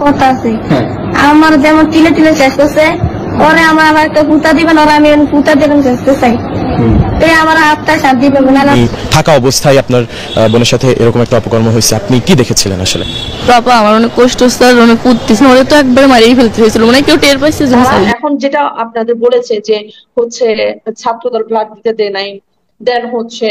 কথা আছে আমার যেমন তিলে তিলে শেষ করছে ওরে আমার আবার একটা পুতা দিবেন ওরা আমি পুতা দেবেন চেষ্টা চাই আমার হাতটা শান্তি পাবো না। থাকা অবস্থায় আপনার বোনের সাথে এরকম একটা অপকর্ম হয়েছে, আপনি কি দেখেছিলেন আসলে? বাবা আমার অনেক কষ্ট স্যার, অনেক পুততেছে, ওরে তো একবার মারিয়ে ফেলতে হয়েছিল, মানে কেউ টের পাইছে। এখন যেটা আপনাদের বলেছে যে হচ্ছে ছাত্রদল ব্লাড দিতে দেয় নাই, দেন হচ্ছে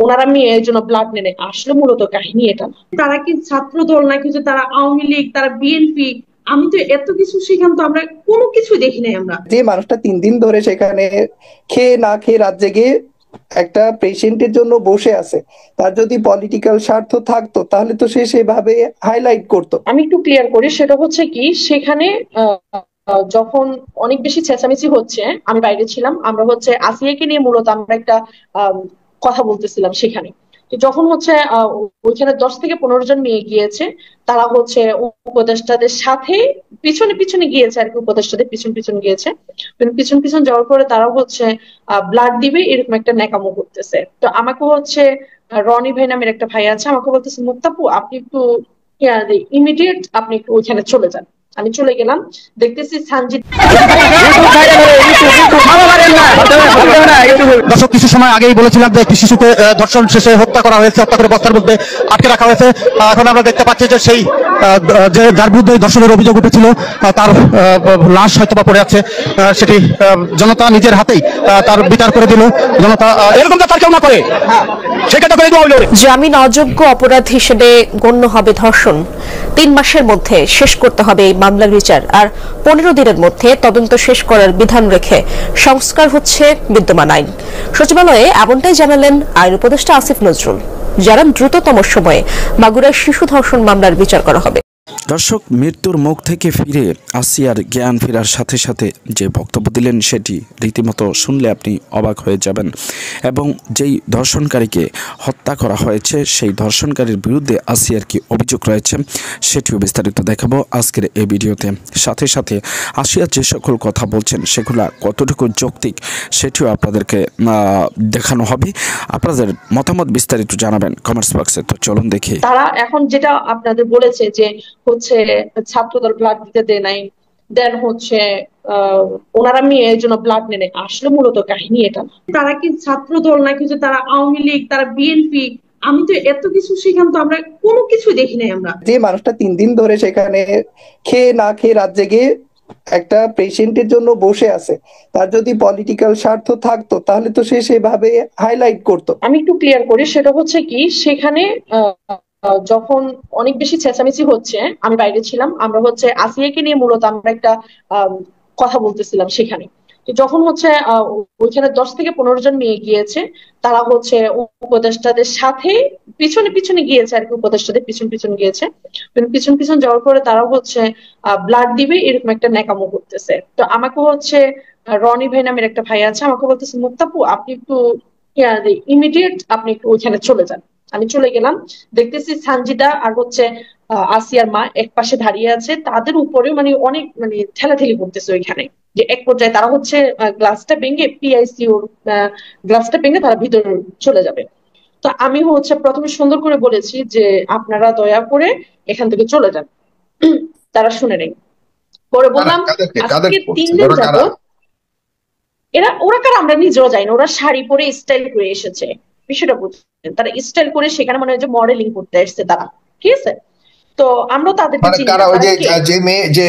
ওনারা মেয়ের জন্য ব্লাড নেয়, আসলে মূলত কাহিনী এটা না। তারা কি ছাত্রদল নাকি যে তারা আওয়ামী লীগ, তারা বিএনপি, আমি তো এত কিছু সেখান তো আমরা কোনো কিছু দেখি নাই। আমরা যে মানুষটা 3 দিন ধরে সেখানে খেয়ে না খেয়ে রাত জেগে একটা পেশেন্টের জন্য বসে আছে, তার যদি পলিটিক্যাল স্বার্থ থাকতো তাহলে তো সে সেভাবে হাইলাইট করতো। আমি একটু ক্লিয়ার করি, সেটা হচ্ছে কি সেখানে যখন অনেক বেশি চেঁচামেচি হচ্ছে, আমি বাইরে ছিলাম, আমরা হচ্ছে আসিয়াকে নিয়ে মূলত আমরা একটা কথা বলতেছিলাম সেখানে। যখন হচ্ছে ওইখানে 10 থেকে 15 জন মেয়ে গিয়েছে, তারা হচ্ছে উপদেষ্টাদের সাথে পিছনে পিছনে গিয়েছে আর কি, উপদেষ্টাদের পিছন পিছন গিয়েছে, পিছন পিছন যাওয়ার পরে তারা হচ্ছে ব্লাড দিবে এরকম একটা ন্যাকামো করতেছে। তো আমাকে হচ্ছে রনি ভাই নামের একটা ভাই আছে, আমাকে বলতেছে মুক্তাপু আপনি একটু ইমিডিয়েট আপনি একটু ওইখানে চলে যান। আমি চলে গেলাম, দেখতেছি সানজিদ। দর্শক কিছু সময় আগেই বলেছিলাম যে একটি শিশুকে ধর্ষণ শেষে হত্যা করা হয়েছে, হত্যা করে বস্তার মধ্যে আটকে রাখা হয়েছে। এখন আমরা দেখতে পাচ্ছি যে সেই যে যার বিরুদ্ধে ধর্ষণের অভিযোগ উঠেছিল তার লাশ হয়তো বা পড়ে আছে, সেটি জনতা নিজের হাতেই তার বিচার করে দিল। জনতা এরকম তার কেউ না করে সেটা করে দেওয়া হলো। জামিন অযোগ্য অপরাধ হিসেবে গণ্য হবে ধর্ষণ। 3 মাসের মধ্যে শেষ করতে হবে এই মামলার বিচার, আর 15 দিনের মধ্যে তদন্ত শেষ করার বিধান রেখে সংস্কার হচ্ছে বিদ্যমান আইন। সচিবালয়ে এমনটাই জানালেন আইন উপদেষ্টা আসিফ নজরুল, জানান দ্রুততম সময়ে মাগুরার শিশু ধর্ষণ মামলার বিচার করা হবে। দর্শক, মৃত্যুর মুখ থেকে ফিরে আসিয়ার জ্ঞান ফেরার সাথে সাথে যে বক্তব্য দিলেন সেটি রীতিমতো শুনলে আপনি অবাক হয়ে যাবেন। এবং যেই ধর্ষণকারীকে হত্যা করা হয়েছে সেই ধর্ষণকারীর বিরুদ্ধে আসিয়ার কি অভিযোগ রয়েছে সেটিও বিস্তারিত দেখাবো আজকের এই ভিডিওতে। সাথে সাথে আসিয়া যে সকল কথা বলছেন সেগুলা কতটুকু যৌক্তিক সেটিও আপনাদেরকে দেখানো হবে। আপনাদের মতামত বিস্তারিত জানাবেন কমেন্টস বক্সে। তো চলুন দেখি। তারা এখন যেটা আপনাদের বলেছে যে হচ্ছে ছাত্রদল ব্লাড দিতে দেয় নাই, দেন হচ্ছে ওনারা মেয়ের জন্য ব্লাড নেয়, আসলে মূলত কাহিনী এটা না। তারা কি ছাত্রদল নাকি যে তারা আওয়ামী লীগ, তারা বিএনপি, আমি তো এত কিছু সেখান তো আমরা কোনো কিছু দেখি নাই। আমরা যে মানুষটা 3 দিন ধরে সেখানে খেয়ে না খেয়ে রাত জেগে একটা পেশেন্টের জন্য বসে আছে, তার যদি পলিটিক্যাল স্বার্থ থাকতো তাহলে তো সে সেভাবে হাইলাইট করতো। আমি একটু ক্লিয়ার করি, সেটা হচ্ছে কি সেখানে যখন অনেক বেশি চেঁচামেচি হচ্ছে, আমি বাইরে ছিলাম, আমরা হচ্ছে আসিয়াকে নিয়ে মূলত আমরা একটা কথা বলতেছিলাম সেখানে। যখন হচ্ছে ওইখানে 10 থেকে 15 জন মেয়ে গিয়েছে, তারা হচ্ছে উপদেষ্টাদের সাথে পিছনে পিছনে গিয়েছে আর কি, উপদেষ্টাদের পিছন পিছন গিয়েছে, পিছন পিছন যাওয়ার পরে তারা হচ্ছে ব্লাড দিবে এরকম একটা ন্যাকামো করতেছে। তো আমাকে হচ্ছে রনি ভাই নামের একটা ভাই আছে, আমাকে বলতেছে মুক্তাপু আপনি একটু ইমিডিয়েট আপনি একটু ওইখানে চলে যান। আমি চলে গেলাম, দেখতেছি সানজিদা আর হচ্ছে আসিয়ার মা এক পাশে দাঁড়িয়ে আছে, তাদের উপরে মানে অনেক মানে ঠেলাঠেলি করতেছে ওইখানে। যে এক পর্যায়ে তারা হচ্ছে গ্লাসটা ভেঙে পিআইসিউর গ্লাসটা ভেঙে তারা ভিতরে চলে যাবে। তো আমি হচ্ছে প্রথমে সুন্দর করে বলেছি যে আপনারা দয়া করে এখান থেকে চলে যান, তারা শুনে নেই। পরে বললাম আজকে 3 দিন যাবো ওরা কারা আমরা নিজেও যাই না, ওরা শাড়ি পরে স্টাইল করে এসেছে, বিষয়টা বুঝছেন, তারা স্টাইল করে সেখানে মনে হয় যে মডেলিং করতে এসছে তারা, ঠিক আছে। তো আমরা তাদেরকে চিনি না। যে মেয়ে যে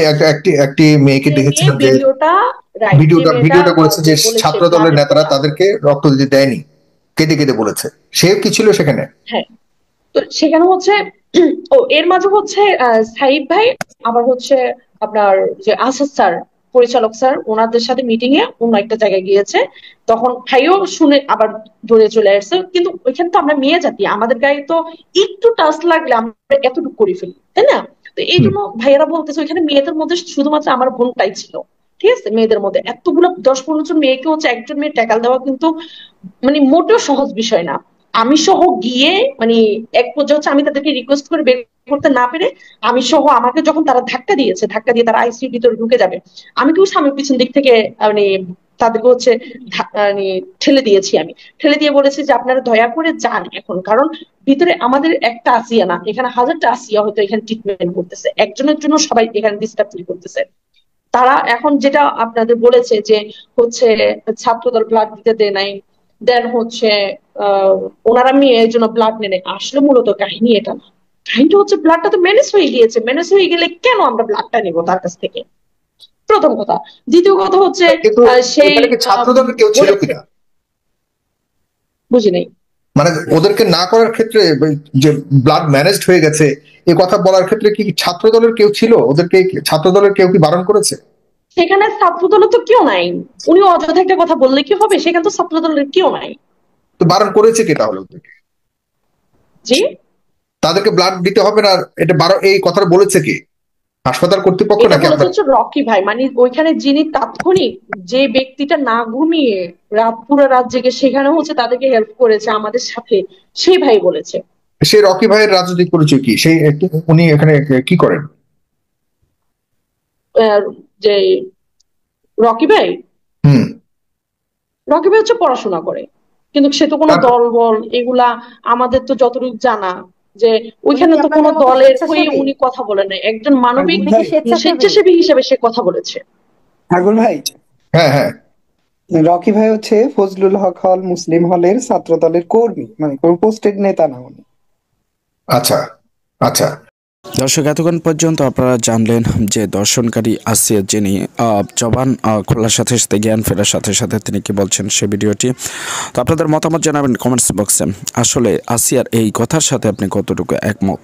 একটি মেয়েকে দেখেছিলাম যে ভিডিওটা করেছে যে ছাত্র দলের নেতারা তাদেরকে রক্ত দিতে দেয়নি, কেঁদে কেঁদে বলেছে, সে কি ছিল সেখানে? হ্যাঁ, তো সেখানে হচ্ছে এর মাঝে হচ্ছে সাইদ ভাই আবার হচ্ছে আপনার যে আসাদ স্যার, পরিচালক স্যার, ওনাদের সাথে মিটিং এ অন্য একটা জায়গায় গিয়েছে, তখন ভাইও শুনে আবার দৌড়ে চলে আসছে। কিন্তু ওইখানে তো আমরা মেয়ে জাতি, আমাদের গায়ে তো একটু টাচ লাগলে আমরা এতটুকু করে ফেলি, তাই না? তো এই জন্য ভাইয়েরা বলতেছে ওইখানে মেয়েদের মধ্যে শুধুমাত্র আমার বোনটাই ছিল, ঠিক আছে। মেয়েদের মধ্যে এতগুলো 10-15 জন মেয়েকে হচ্ছে একজন মেয়ে ট্যাকল দেওয়া কিন্তু মানে মোটেও সহজ বিষয় না। আমি সহ গিয়ে মানে এক পর্যায়ে হচ্ছে আমি তাদেরকে রিকোয়েস্ট করে বের করতে না পেরে, আমি সহ আমাকে যখন তারা ধাক্কা দিয়ে তারা আইসিইউ ভিতরে ঢুকে যাবে, আমি কেউ সামনে পিছন দিক থেকে মানে তাদেরকে হচ্ছে ঠেলে দিয়েছি, আমি ঠেলে দিয়ে বলেছি যে আপনারা দয়া করে যান এখন, কারণ ভিতরে আমাদের একটা আসিয়া না, এখানে হাজারটা আসিয়া হয়তো এখানে ট্রিটমেন্ট করতেছে, একজনের জন্য সবাই এখানে ডিস্টার্ব ফিল করতেছে। তারা এখন যেটা আপনাদের বলেছে যে হচ্ছে ছাত্রদল ব্লাড দিতে দেয় নাই, দেন হচ্ছে ওনারা মেয়ের জন্য ব্লাড নেয়, আসলে মূলত কাহিনী এটা না। কাহিনীটা হচ্ছে ব্লাডটা তো ম্যানেজ হয়ে গিয়েছে, ম্যানেজ হয়ে গেলে কেন আমরা ব্লাডটা নেবো তার কাছ থেকে, প্রথম কথা। দ্বিতীয় কথা হচ্ছে সেই ছাত্রদলের কেউ ছিল কিনা বুঝি নাই, মানে ওদেরকে না করার ক্ষেত্রে যে ব্লাড ম্যানেজড হয়ে গেছে এই কথা বলার ক্ষেত্রে কি ছাত্রদলের কেউ ছিল? ওদেরকে ছাত্রদলের কেউ কি বারণ করেছে? সেখানে ছাত্রদলের তো কেউ নাই, উনি অযথা একটা কথা বললে কি হবে, সেখানে তো ছাত্রদলের কেউ নাই। তো বারণ করেছে কে তাহলে ওদেরকে? জি, তাদেরকে ব্লাড দিতে হবে না এটা এই কথাটা বলেছে কি? হাসপাতাল কর্তৃপক্ষ নাকি রকি ভাই? মানে ওইখানে যিনি তাৎক্ষণিক যে ব্যক্তিটা না ঘুমিয়ে পুরো রাত জেগে সেখানে হচ্ছে তাদেরকে হেল্প করেছে আমাদের সাথে, সেই ভাই বলেছে। সেই রকি ভাইয়ের রাজনৈতিক পরিচয় কি? সেই উনি এখানে কি করেন? যে রকি ভাই হচ্ছে পড়াশোনা করে, কিন্তু সে তো কোনো দল বল এগুলা আমাদের তো যতটুকু জানা যে ওইখানে তো কোনো দলের হয়ে উনি কথা বলে নাই, একজন মানবিক স্বেচ্ছাসেবী হিসেবে সে কথা বলেছে। আগুল ভাই, হ্যাঁ হ্যাঁ, রকি ভাই হচ্ছে ফজলুল হক হল মুসলিম হলের ছাত্র দলের কর্মী, মানে কোন পোস্টেড নেতা না উনি। আচ্ছা আচ্ছা। দর্শক, এতক্ষণ পর্যন্ত আপনারা জানলেন যে দর্শনকারী আসিয়া যিনি জবান খোলার সাথে সাথে জ্ঞান ফেরার সাথে সাথে তিনি কি বলছেন সে ভিডিওটি। তো আপনাদের মতামত জানাবেন কমেন্টস বক্সে। আসলে আসিয়ার এই কথার সাথে আপনি কতটুকু একমত?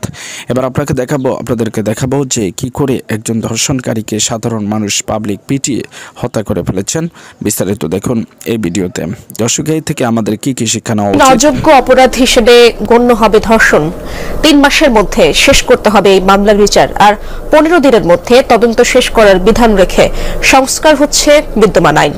এবার আপনাদেরকে দেখাবো যে কি করে একজন ধর্ষণকারীকে সাধারণ মানুষ পাবলিক পিটিয়ে হত্যা করে ফেলেছেন। বিস্তারিত দেখুন এই ভিডিওতে। দর্শক, এই থেকে আমাদের কি কি শিক্ষা নেওয়া উচিত? অযোগ্য অপরাধ হিসেবে গণ্য হবে ধর্ষণ। 3 মাসের মধ্যে শেষ করতে হবে এই মামলার বিচার, আর 15 দিনের মধ্যে তদন্ত শেষ করার বিধান রেখে সংস্কার হচ্ছে বিদ্যমান আইন।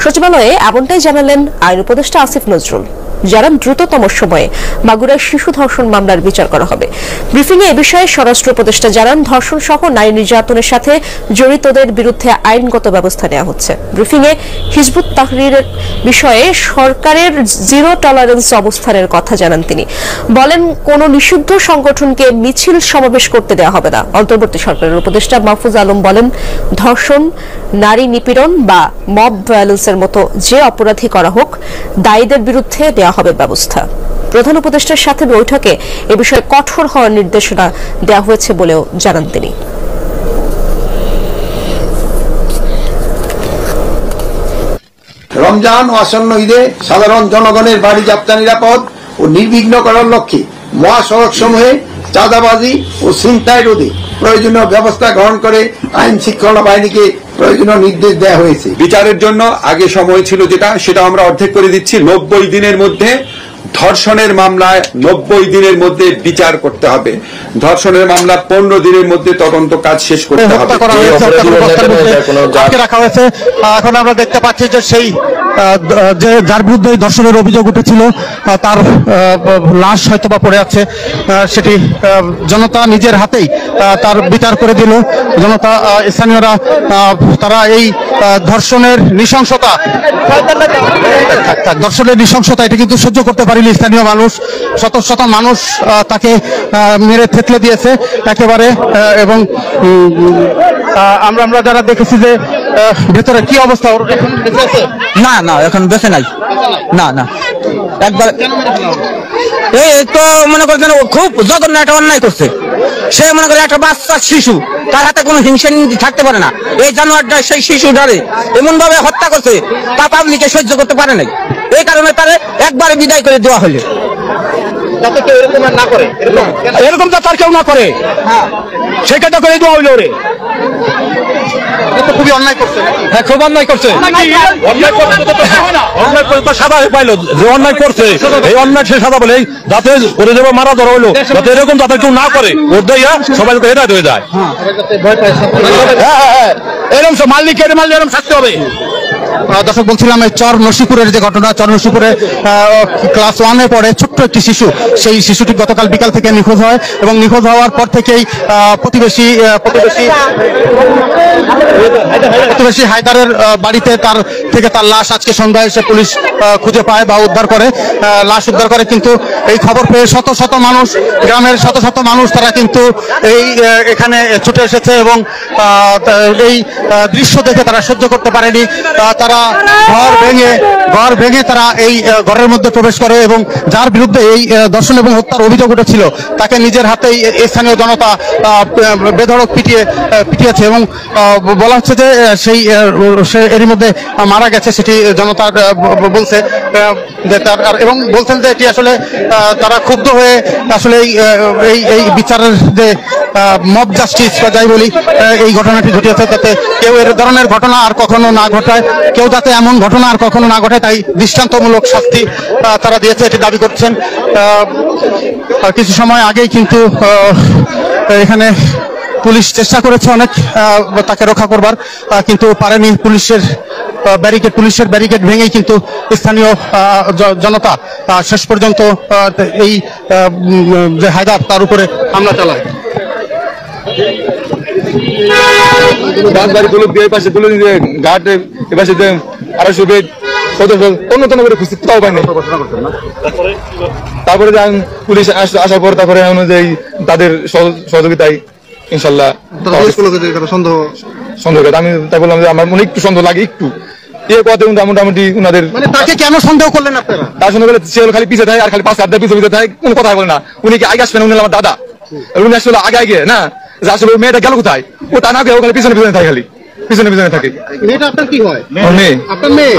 সচিবালয়ে এমনটাই জানালেন আইন উপদেষ্টা আসিফ নজরুল, জানান দ্রুততম সময়ে মাগুরায় শিশু ধর্ষণ মামলার বিচার করা হবে। ব্রিফিংয়ে এ বিষয়ে স্বরাষ্ট্র উপদেষ্টা জানান ধর্ষণ সহ নারী নির্যাতনের সাথে জড়িতদের বিরুদ্ধে আইনগত ব্যবস্থা নেওয়া হচ্ছে। ব্রিফিংয়ে হিজবুত তাহরীরের বিষয়ে সরকারের জিরো টলারেন্স অবস্থানের কথা জানান তিনি। বলেন, কোন নিষিদ্ধ সংগঠনকে মিছিল সমাবেশ করতে দেওয়া হবে না। অন্তর্বর্তী সরকারের উপদেষ্টা মাহফুজ আলম বলেন, ধর্ষণ, নারী নিপীড়ন বা মব ভায়োলেন্সের মতো যে অপরাধী করা হোক দায়ীদের বিরুদ্ধে দেওয়া হবে ব্যবস্থা। প্রধান উপদেষ্টার সাথে বৈঠকে এ বিষয়ে কঠোর হওয়ার নির্দেশনা দেওয়া হয়েছে বলেও জানান তিনি। রমজান ও আসন্ন ঈদে সাধারণ জনগণের বাড়ি যাত্রা নিরাপদ ও নির্বিঘ্ন করার লক্ষ্যে মহাসড়ক সমূহে চাঁদাবাজি ও ছিনতাই রোধে প্রয়োজনীয় ব্যবস্থা গ্রহণ করে আইন শৃঙ্খলা বাহিনীকে প্রয়োজনীয় নির্দেশ দেওয়া হয়েছে। বিচারের জন্য আগে সময় ছিল সেটা আমরা অর্ধেক করে দিচ্ছি। 90 দিনের মধ্যে ধর্ষণের মামলায় 90 দিনের মধ্যে বিচার করতে হবে। ধর্ষণের মামলা 15 দিনের মধ্যে তদন্ত কাজ শেষ করতে হবে। এখন আমরা দেখতে পাচ্ছি যে সেই যে যার বিরুদ্ধে ধর্ষণের অভিযোগ উঠেছিল তার লাশ হয়তো বা পড়ে আছে, সেটি জনতা নিজের হাতেই তার বিচার করে দিল। জনতা, স্থানীয়রা তারা এই ধর্ষণের নৃশংসতা এটা কিন্তু সহ্য করতে পারেনি স্থানীয় মানুষ। শত শত মানুষ তাকে মেরে থেতলে দিয়েছে একেবারে। এবং আমরা যারা দেখেছি যে ভেতরে কি অবস্থা, না না এখন বেঁচে নাই, না না একবার এই তো মনে করছেন খুব জঘন্য একটা অন্যায় করছে। সে মনে করে একটা বাচ্চা শিশু, তার হাতে কোনো হিংসা থাকতে পারে না। এই জানোয়ারটা সেই শিশুটারে এমন ভাবে হত্যা করছে তা পাবলিকে সহ্য করতে পারে নাই। এই কারণে তারে একবারে বিদায় করে দেওয়া হলো। এরকম তো তার কেউ না করে, সেটা করে দেওয়া হইলো রে। খুবই অন্যায় করছে। হ্যাঁ, খুব অন্যায় করছে। অন্যায় করে তো সাদা পাইলো, যে অন্যায় করছে এই অন্যায় সে সাদা বলে যাতে করে দেবো মারা ধরা হইলো, যাতে এরকম যাতে কেউ না করে ওর দেয়া সবাই হেদায়েত হয়ে যায়। হ্যাঁ, এরকম মালিক এরকম শাস্তি হবে। দর্শক বলছিলাম এই চর নসিপুরের যে ঘটনা, চর নসিপুরে ক্লাস 1-এ পড়ে ছোট্ট একটি শিশু, সেই শিশুটি গতকাল বিকাল থেকে নিখোঁজ হয় এবং নিখোঁজ হওয়ার পর থেকেই প্রতিবেশী হায়দারের বাড়িতে তার লাশ আজকে সন্ধ্যায় এসে পুলিশ খুঁজে পায় বা উদ্ধার করে, লাশ উদ্ধার করে। কিন্তু এই খবর পেয়ে শত শত মানুষ, গ্রামের শত শত মানুষ তারা কিন্তু এখানে ছুটে এসেছে এবং এই দৃশ্য দেখে তারা সহ্য করতে পারেনি। তারা ঘর ভেঙে তারা এই ঘরের মধ্যে প্রবেশ করে এবং যার বিরুদ্ধে এই ধর্ষণ এবং হত্যার অভিযোগ উঠেছিল তাকে নিজের হাতেই স্থানীয় জনতা বেধড়ক পিটিয়েছে এবং বলা হচ্ছে যে সে এরই মধ্যে মারা গেছে, সেটি জনতা বলছে এবং বলছেন যে এটি আসলে তারা ক্ষুব্ধ হয়ে আসলে এই বিচারের যে মব জাস্টিস বা যাই বলি এই ঘটনাটি ঘটিয়েছে, যাতে কেউ এর ধরনের ঘটনা আর কখনো না ঘটায়, কেউ যাতে এমন ঘটনা আর কখনো না ঘটায়, তাই দৃষ্টান্তমূলক শাস্তি তারা দিয়েছে এটি দাবি করছেন। কিছু সময় আগেই কিন্তু এখানে পুলিশ চেষ্টা করেছে অনেক তাকে রক্ষা করবার, কিন্তু পারেনি। পুলিশের ব্যারিকেড ভেঙেই কিন্তু স্থানীয় জনতা শেষ পর্যন্ত এই যে হায়দার তার উপরে হামলা চালায়। তারপরে পুলিশ আসার পর তারপরে অনুযায়ী তাদের সহযোগিতায় ইনশাল্লাহ সন্দেহ আমি তাই বললাম যে আমার মনে একটু সন্দেহ লাগে, একটু মোটামুটি উনাদের তাকে কেন সন্দেহ করলেন আপনারা? তার সন্দেহ করলে সে খালি পিছিয়ে থাকে আর খালি 5 হাত পিছিয়ে থাকে, কোনো কথা বলে না। উনি কি আগে আসবেন? উনি আমার দাদা, উনি আসলে আগে না, আসলে মেয়েটা গেল কোথায়? ও তা না গিয়ে ওখানে পিছনে থাকে, খালি পিছনে থাকে। মেয়েটা আপনার কি হয়? মেয়ে, আপনার মেয়ে।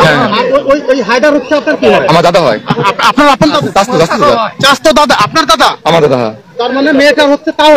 ওই হায়দার হচ্ছে আপনার কি হয়? আমার দাদা হয়। আপনার দাদা? আপনার দাদা? আমার দাদা। আমার দাদা। তার মানে মেয়েটা হচ্ছে তাও